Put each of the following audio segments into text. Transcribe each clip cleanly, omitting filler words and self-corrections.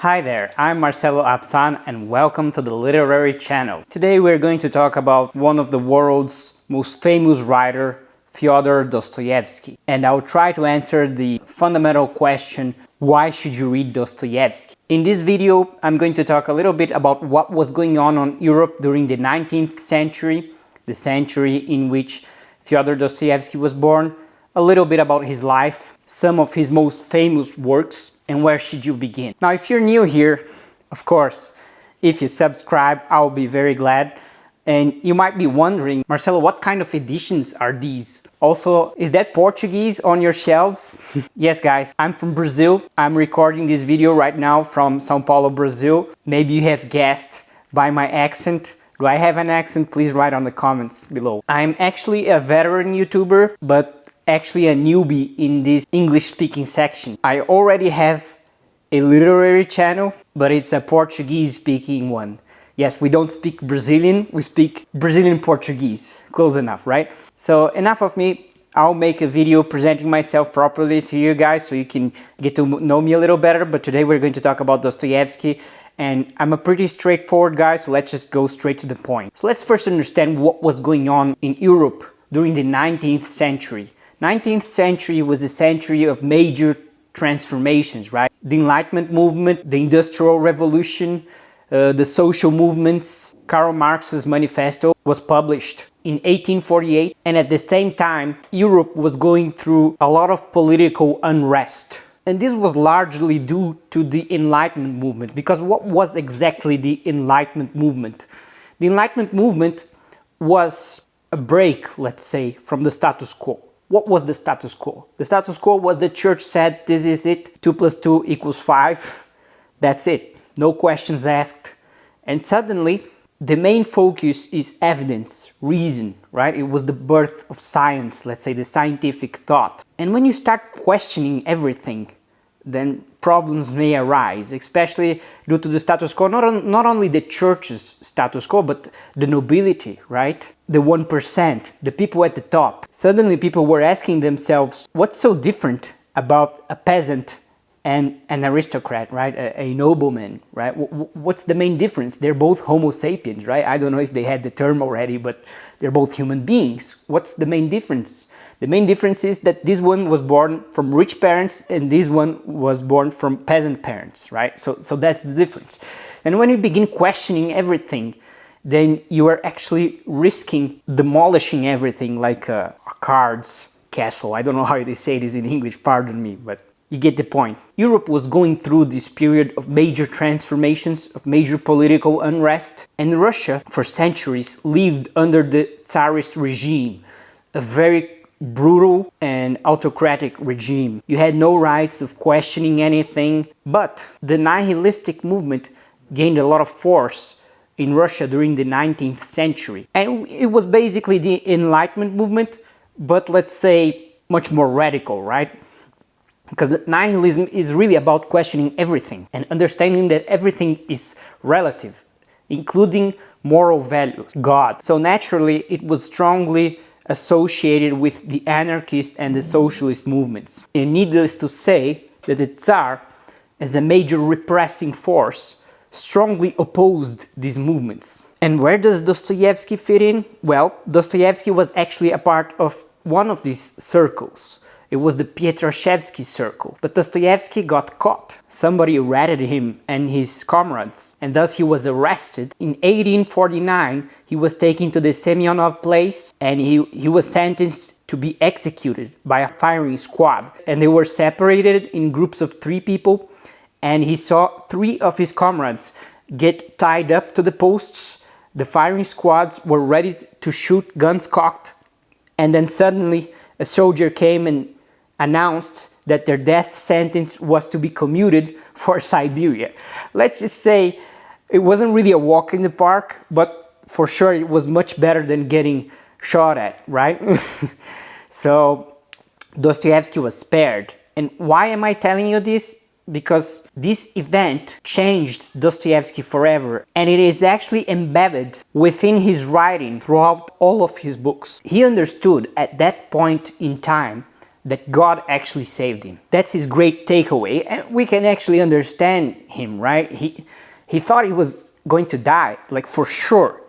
Hi there, I'm Marcelo Absan and welcome to the Literary Channel. Today we're going to talk about one of the world's most famous writer, Fyodor Dostoyevsky. And I'll try to answer the fundamental question, why should you read Dostoyevsky? In this video, I'm going to talk a little bit about what was going on Europe during the 19th century, the century in which Fyodor Dostoyevsky was born, a little bit about his life, some of his most famous works, and where should you begin. Now, if you're new here, of course, if you subscribe, I'll be very glad. And you might be wondering, Marcelo, what kind of editions are these? Also, is that Portuguese on your shelves? Yes, guys, I'm from Brazil. I'm recording this video right now from São Paulo, Brazil. Maybe you have guessed by my accent. Do I have an accent? Please write on the comments below. I'm actually a veteran YouTuber, but actually a newbie in this English-speaking section. I already have a literary channel, but it's a Portuguese-speaking one. Yes, we don't speak Brazilian, we speak Brazilian Portuguese. Close enough, right? So enough of me. I'll make a video presenting myself properly to you guys so you can get to know me a little better. But today we're going to talk about Dostoyevsky, and I'm a pretty straightforward guy, so let's just go straight to the point. So let's first understand what was going on in Europe during the 19th century. 19th century was a century of major transformations, right? The Enlightenment movement, the Industrial Revolution, the social movements. Karl Marx's manifesto was published in 1848, and at the same time, Europe was going through a lot of political unrest. And this was largely due to the Enlightenment movement, because what was exactly the Enlightenment movement? The Enlightenment movement was a break, let's say, from the status quo. What was the status quo? The status quo was the church said, this is it, 2 + 2 = 5. That's it, no questions asked. And suddenly, the main focus is evidence, reason, right? It was the birth of science, let's say the scientific thought. And when you start questioning everything, then problems may arise, especially due to the status quo, not only the church's status quo, but the nobility, right? The 1%, the people at the top. Suddenly people were asking themselves, what's so different about a peasant and an aristocrat, right? A nobleman, right? What's the main difference? They're both Homo sapiens, right? I don't know if they had the term already, but they're both human beings. What's the main difference? The main difference is that this one was born from rich parents and this one was born from peasant parents, right? So that's the difference. And when you begin questioning everything, then you are actually risking demolishing everything like a card's castle. I don't know how they say this in English, pardon me, but you get the point. Europe was going through this period of major transformations, of major political unrest, and Russia, for centuries, lived under the tsarist regime, a very brutal and autocratic regime. You had no rights of questioning anything, but the nihilistic movement gained a lot of force in Russia during the 19th century. And it was basically the Enlightenment movement, but let's say much more radical, right? Because the nihilism is really about questioning everything and understanding that everything is relative, including moral values, God. So naturally, it was strongly associated with the anarchist and the socialist movements. And needless to say that the Tsar, as a major repressing force, strongly opposed these movements. And where does Dostoyevsky fit in? Well, Dostoyevsky was actually a part of one of these circles. It was the Pietraszewski circle. But Dostoyevsky got caught. Somebody ratted him and his comrades, and thus he was arrested. In 1849, he was taken to the Semyonov place, and he was sentenced to be executed by a firing squad. And they were separated in groups of 3 people, and he saw 3 of his comrades get tied up to the posts. The firing squads were ready to shoot, guns cocked, and then suddenly a soldier came and announced that their death sentence was to be commuted for Siberia. Let's just say it wasn't really a walk in the park, but for sure it was much better than getting shot at, right? So Dostoyevsky was spared. And why am I telling you this? Because this event changed Dostoyevsky forever, and it is actually embedded within his writing throughout all of his books. He understood at that point in time that God actually saved him. That's his great takeaway, and we can actually understand him, right? He thought he was going to die, like for sure.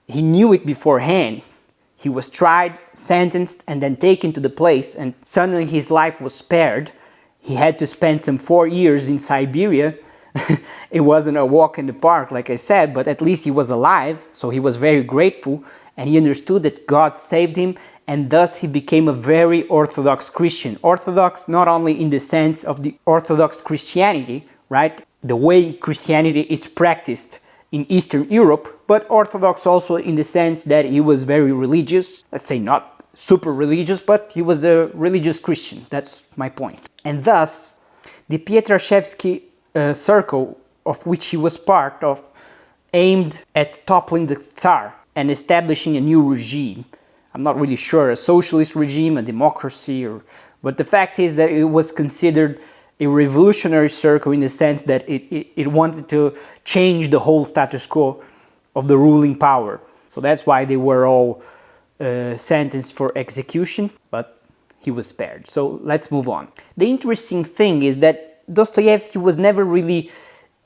He knew it beforehand. He was tried, sentenced, and then taken to the place, and suddenly his life was spared. He had to spend some 4 years in Siberia. It wasn't a walk in the park, like I said, but at least he was alive, so he was very grateful, and he understood that God saved him, and thus he became a very Orthodox Christian. Orthodox not only in the sense of the Orthodox Christianity, right? The way Christianity is practiced in Eastern Europe, but Orthodox also in the sense that he was very religious. Let's say not super religious, but he was a religious Christian. That's my point. And thus, the Pietraszewski circle of which he was part of aimed at toppling the Tsar and establishing a new regime. I'm not really sure, a socialist regime, a democracy, but the fact is that it was considered a revolutionary circle in the sense that it wanted to change the whole status quo of the ruling power. So that's why they were all sentenced for execution, but he was spared. So let's move on. The interesting thing is that Dostoevsky was never really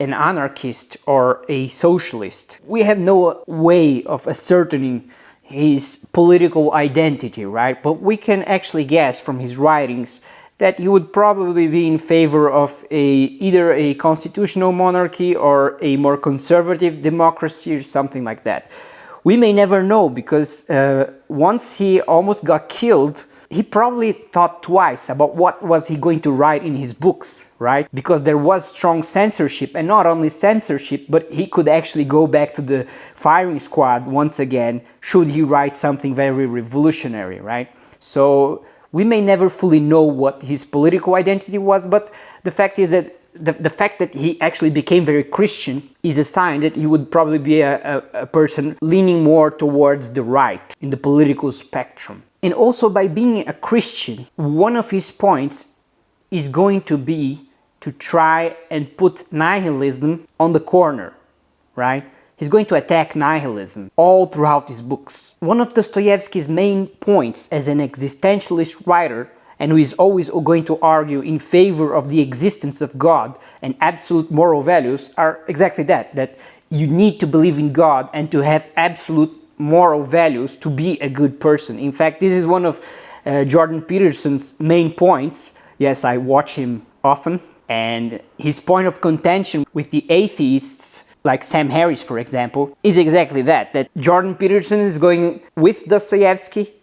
an anarchist or a socialist. We have no way of ascertaining his political identity, right? But we can actually guess from his writings that he would probably be in favor of either a constitutional monarchy or a more conservative democracy or something like that. We may never know, because once he almost got killed, he probably thought twice about what was he going to write in his books, right? Because there was strong censorship, and not only censorship, but he could actually go back to the firing squad once again should he write something very revolutionary, right? So we may never fully know what his political identity was, but the fact is that the fact that he actually became very Christian is a sign that he would probably be a person leaning more towards the right in the political spectrum. And also, by being a Christian, one of his points is going to be to try and put nihilism on the corner, right? He's going to attack nihilism all throughout his books. One of Dostoevsky's main points as an existentialist writer, and who is always going to argue in favor of the existence of God and absolute moral values, are exactly that you need to believe in God and to have absolute moral values to be a good person. In fact, this is one of Jordan Peterson's main points. Yes, I watch him often, and his point of contention with the atheists, like Sam Harris, for example, is exactly that Jordan Peterson is going with Dostoevsky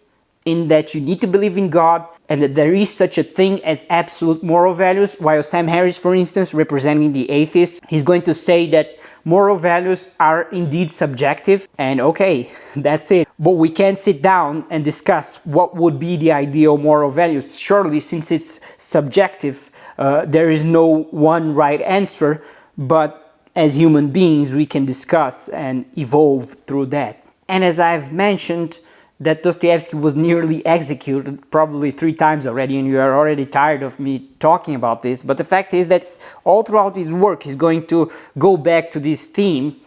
in that you need to believe in God and that there is such a thing as absolute moral values, while Sam Harris, for instance, representing the atheists, he's going to say that moral values are indeed subjective, and okay, that's it. But we can't sit down and discuss what would be the ideal moral values. Surely, since it's subjective, there is no one right answer, but as human beings, we can discuss and evolve through that. And as I've mentioned, that Dostoevsky was nearly executed probably 3 times already, and you are already tired of me talking about this, but the fact is that all throughout his work he's going to go back to this theme.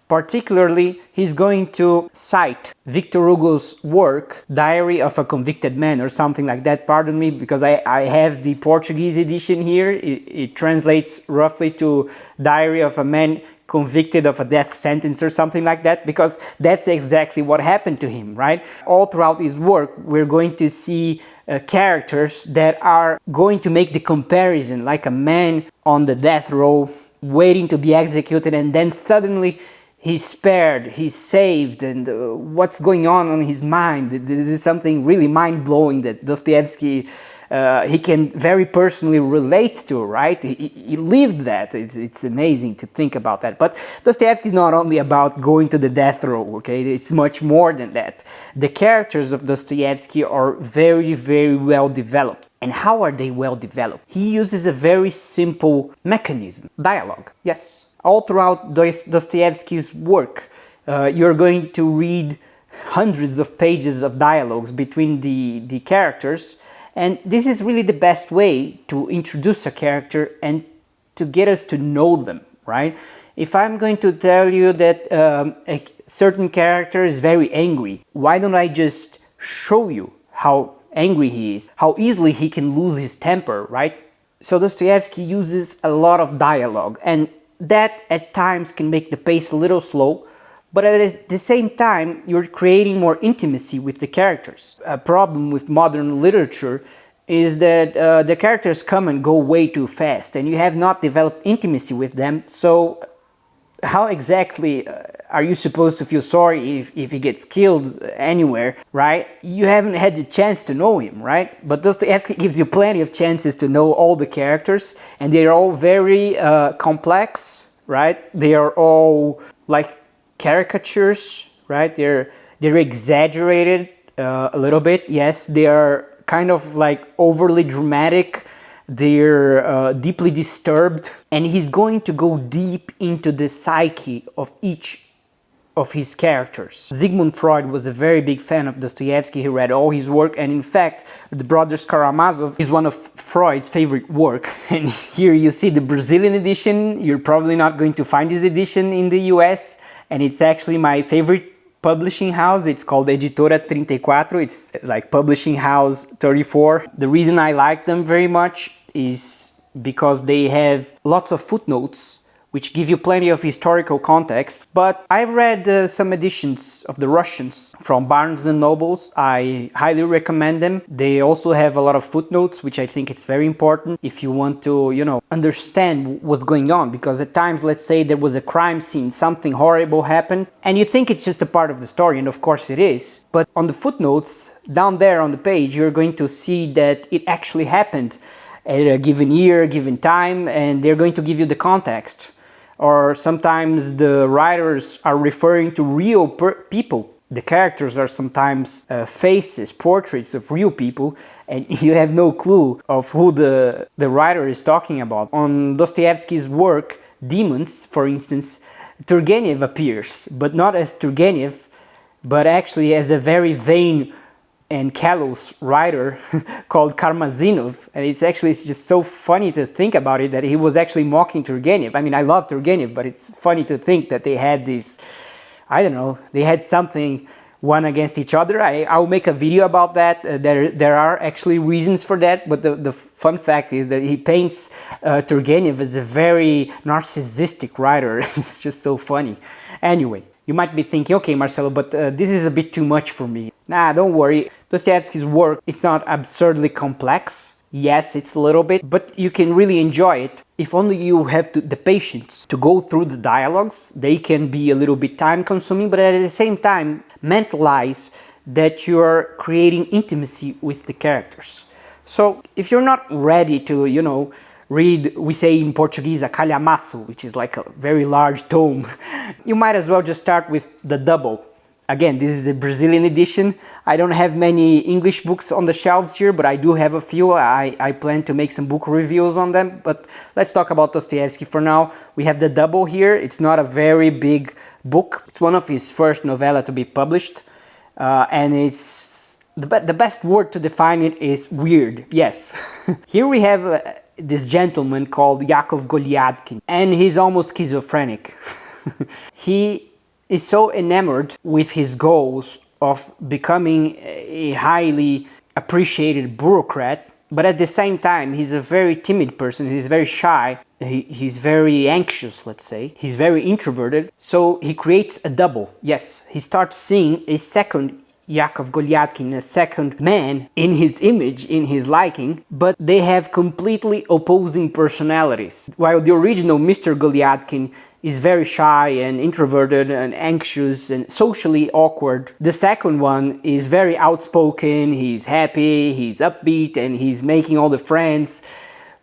Particularly, he's going to cite Victor Hugo's work, Diary of a Convicted Man, or something like that. Pardon me, because I have the Portuguese edition here. It translates roughly to Diary of a Man Convicted of a Death Sentence or something like that, because that's exactly what happened to him, right? All throughout his work, we're going to see characters that are going to make the comparison, like a man on the death row, waiting to be executed, and then suddenly he's spared, he's saved, and what's going on his mind. This is something really mind-blowing that Dostoevsky, he can very personally relate to, right? He lived that. It's amazing to think about that. But Dostoevsky is not only about going to the death row, okay? It's much more than that. The characters of Dostoevsky are very, very well developed. And how are they well developed? He uses a very simple mechanism, dialogue, yes. All throughout Dostoevsky's work, you're going to read hundreds of pages of dialogues between the characters, and this is really the best way to introduce a character and to get us to know them, right? If I'm going to tell you that a certain character is very angry, why don't I just show you how angry he is, how easily he can lose his temper, right? So Dostoyevsky uses a lot of dialogue, and that at times can make the pace a little slow, but at the same time you're creating more intimacy with the characters. A problem with modern literature is that the characters come and go way too fast, and you have not developed intimacy with them, so how exactly are you supposed to feel sorry if he gets killed anywhere, right? You haven't had the chance to know him, right? But Dostoevsky gives you plenty of chances to know all the characters, and they are all very complex, right? They are all like caricatures, right? They're exaggerated a little bit. Yes, they are kind of like overly dramatic. They're deeply disturbed, and he's going to go deep into the psyche of each of his characters. Sigmund Freud was a very big fan of Dostoevsky. He read all his work, and in fact, The Brothers Karamazov is one of Freud's favorite work. And here you see the Brazilian edition. You're probably not going to find this edition in the US, and it's actually my favorite publishing house. It's called Editora 34. It's like Publishing House 34. The reason I like them very much is because they have lots of footnotes which give you plenty of historical context. But I've read some editions of the Russians from Barnes and Nobles. I highly recommend them. They also have a lot of footnotes, which I think it's very important if you want to, understand what's going on. Because at times, let's say there was a crime scene, something horrible happened, and you think it's just a part of the story, and of course it is. But on the footnotes, down there on the page, you're going to see that it actually happened at a given year, given time, and they're going to give you the context. Or sometimes the writers are referring to real people. The characters are sometimes faces, portraits of real people, and you have no clue of who the writer is talking about. On Dostoevsky's work, Demons, for instance, Turgenev appears, but not as Turgenev, but actually as a very vain and callous writer called Karmazinov. And it's just so funny to think about it, that he was actually mocking Turgenev. I mean, I love Turgenev, but it's funny to think that they had this, I don't know, they had something one against each other. I'll make a video about that. There are actually reasons for that, but the fun fact is that he paints Turgenev as a very narcissistic writer. It's just so funny. Anyway, you might be thinking, okay, Marcelo, but this is a bit too much for me. Nah, don't worry. Dostoevsky's work, it's not absurdly complex. Yes, it's a little bit, but you can really enjoy it if only you have the patience to go through the dialogues. They can be a little bit time-consuming, but at the same time, mentalize that you're creating intimacy with the characters. So, if you're not ready to, read, we say in Portuguese, a calhamaço, which is like a very large tome, you might as well just start with the double. Again, this is a Brazilian edition. I don't have many English books on the shelves here, but I do have a few. I plan to make some book reviews on them, but let's talk about Dostoevsky for now. We have the double here. It's not a very big book. It's one of his first novella to be published, and it's the best word to define it is weird. Yes. Here we have this gentleman called Yakov Goliadkin, and he's almost schizophrenic. He is so enamored with his goals of becoming a highly appreciated bureaucrat, but at the same time he's a very timid person. He's very shy, he's very anxious, let's say, he's very introverted, so he creates a double. Yes, he starts seeing a second Yakov Goliadkin, a second man in his image, in his liking, but they have completely opposing personalities. While the original Mr. Goliadkin is very shy and introverted and anxious and socially awkward, the second one is very outspoken, he's happy, he's upbeat, and he's making all the friends.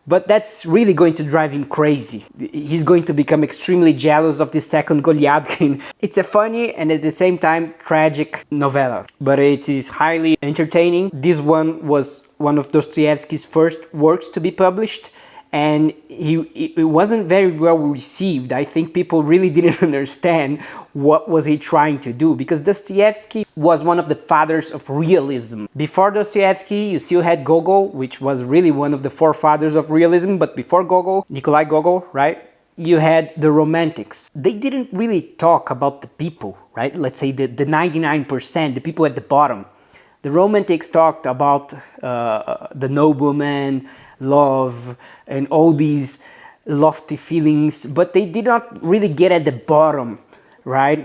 But that's really going to drive him crazy. He's going to become extremely jealous of the second Goliadkin. It's a funny and at the same time tragic novella, but it is highly entertaining. This one was one of Dostoevsky's first works to be published, and it wasn't very well received. I think people really didn't understand what was he trying to do, because Dostoevsky was one of the fathers of realism. Before Dostoevsky, you still had Gogol, which was really one of the forefathers of realism, but before Gogol, Nikolai Gogol, right? You had the Romantics. They didn't really talk about the people, right? Let's say the 99%, the people at the bottom. The Romantics talked about the nobleman, love, and all these lofty feelings, but they did not really get at the bottom, right?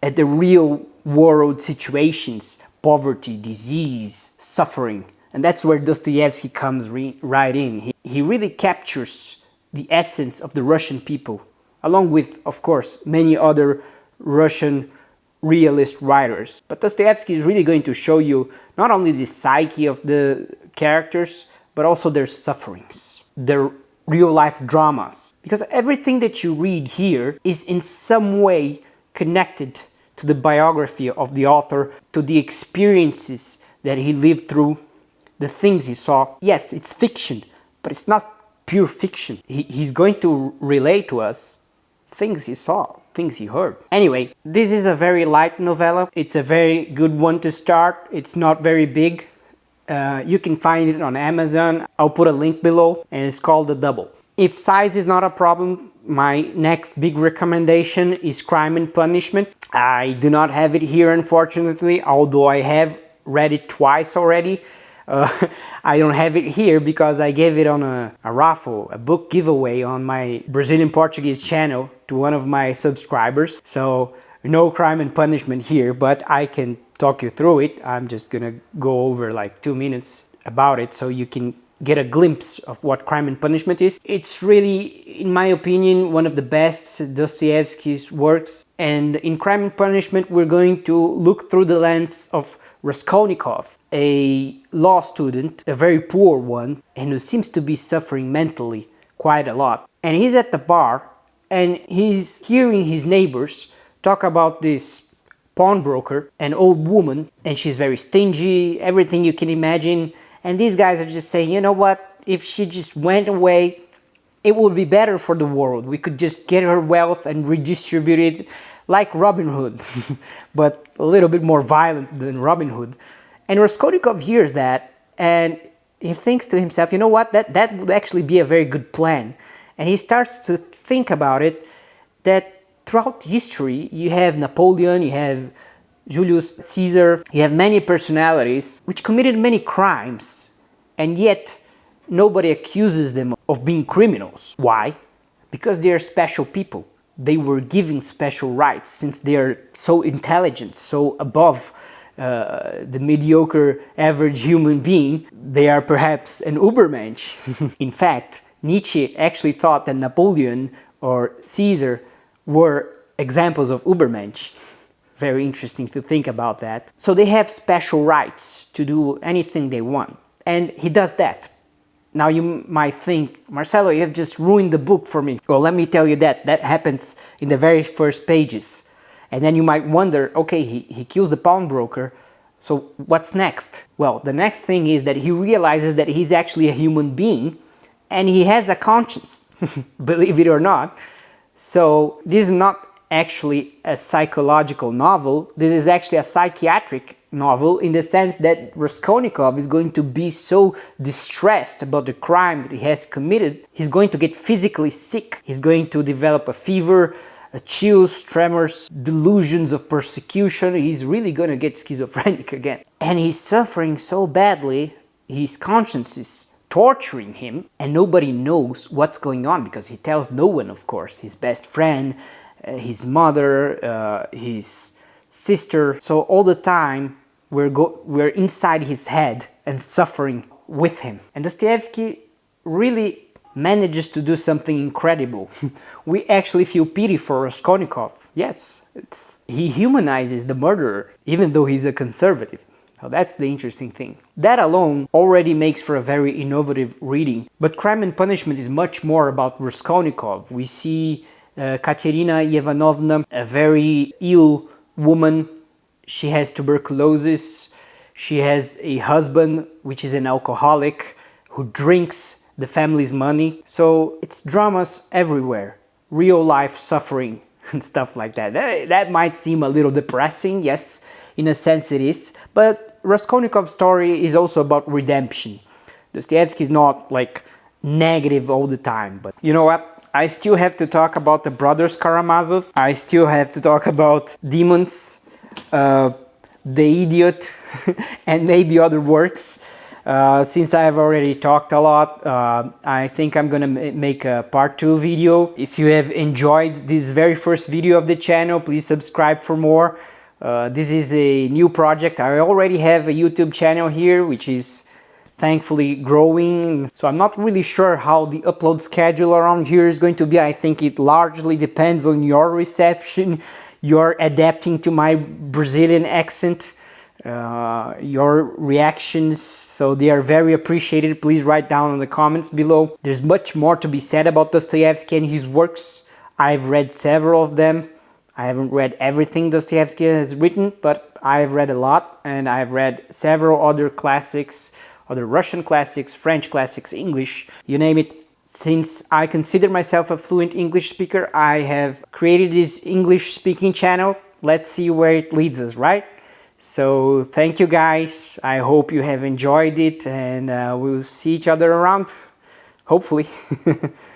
At the real world situations, poverty, disease, suffering. And that's where Dostoevsky comes right in. He really captures the essence of the Russian people, along with, of course, many other Russian realist writers. But Dostoevsky is really going to show you not only the psyche of the characters, but also their sufferings, their real-life dramas. Because everything that you read here is in some way connected to the biography of the author, to the experiences that he lived through, the things he saw. Yes, it's fiction, but it's not pure fiction. He's going to relate to us things he saw, things he heard. Anyway, this is a very light novella. It's a very good one to start. It's not very big. You can find it on Amazon. I'll put a link below, and it's called The Double. If size is not a problem, my next big recommendation is Crime and Punishment. I do not have it here, unfortunately, although I have read it twice already. I don't have it here because I gave it on a raffle, a book giveaway on my Brazilian Portuguese channel to one of my subscribers. So no Crime and Punishment here, but I can talk you through it. I'm just gonna go over like 2 minutes about it so you can get a glimpse of what Crime and Punishment is. It's really, in my opinion, one of the best Dostoevsky's works. And in Crime and Punishment, we're going to look through the lens of Raskolnikov, a law student, a very poor one, and who seems to be suffering mentally quite a lot. And he's at the bar, and he's hearing his neighbors talk about this pawnbroker, an old woman, and she's very stingy, everything you can imagine. And these guys are just saying, you know what, if she just went away, it would be better for the world. We could just get her wealth and redistribute it like Robin Hood, but a little bit more violent than Robin Hood. And Raskolnikov hears that, and he thinks to himself, you know what, that would actually be a very good plan. And he starts to think about it, that throughout history, you have Napoleon, you have Julius Caesar, you have many personalities which committed many crimes, and yet nobody accuses them of being criminals. Why? Because they are special people. They were given special rights since they are so intelligent, so above the mediocre average human being. They are perhaps an Übermensch. In fact, Nietzsche actually thought that Napoleon or Caesar were examples of Übermensch. Very interesting to think about that. So they have special rights to do anything they want. And he does that. Now you might think, Marcelo, you have just ruined the book for me. Well, let me tell you that happens in the very first pages. And then you might wonder, okay, he kills the pawnbroker, so what's next? Well, the next thing is that he realizes that he's actually a human being and he has a conscience, believe it or not. So this is not actually a psychological novel, this is actually a psychiatric novel, in the sense that Raskolnikov is going to be so distressed about the crime that he has committed, he's going to get physically sick. He's going to develop a fever, chills, tremors, delusions of persecution. He's really going to get schizophrenic again. And he's suffering so badly, his conscience is torturing him, and nobody knows what's going on because he tells no one, of course, his best friend, his mother, his sister. So all the time we're inside his head and suffering with him. And Dostoevsky really manages to do something incredible. We actually feel pity for Raskolnikov. Yes, he humanizes the murderer, even though he's a conservative. So that's the interesting thing. That alone already makes for a very innovative reading. But Crime and Punishment is much more about Raskolnikov. We see Katerina Ivanovna, a very ill woman. She has tuberculosis. She has a husband, which is an alcoholic, who drinks the family's money. So it's dramas everywhere. Real life suffering and stuff like that. That might seem a little depressing, yes, in a sense it is. But Raskolnikov's story is also about redemption. Dostoevsky is not like negative all the time. But you know what? I still have to talk about the brothers Karamazov. I still have to talk about demons. The Idiot, and maybe other works. Since I've already talked a lot, I think I'm gonna make a part 2 video. If you have enjoyed this very first video of the channel, please subscribe for more. This is a new project. I already have a YouTube channel here, which is thankfully growing. So I'm not really sure how the upload schedule around here is going to be. I think it largely depends on your reception. You're adapting to my Brazilian accent, your reactions, so they are very appreciated. Please write down in the comments below. There's much more to be said about Dostoyevsky and his works. I've read several of them. I haven't read everything Dostoyevsky has written, but I've read a lot, and I've read several other classics, other Russian classics, French classics, English, you name it. Since I consider myself a fluent English speaker, I have created this English speaking channel. Let's see where it leads us, right? So thank you guys. I hope you have enjoyed it, and we'll see each other around, hopefully.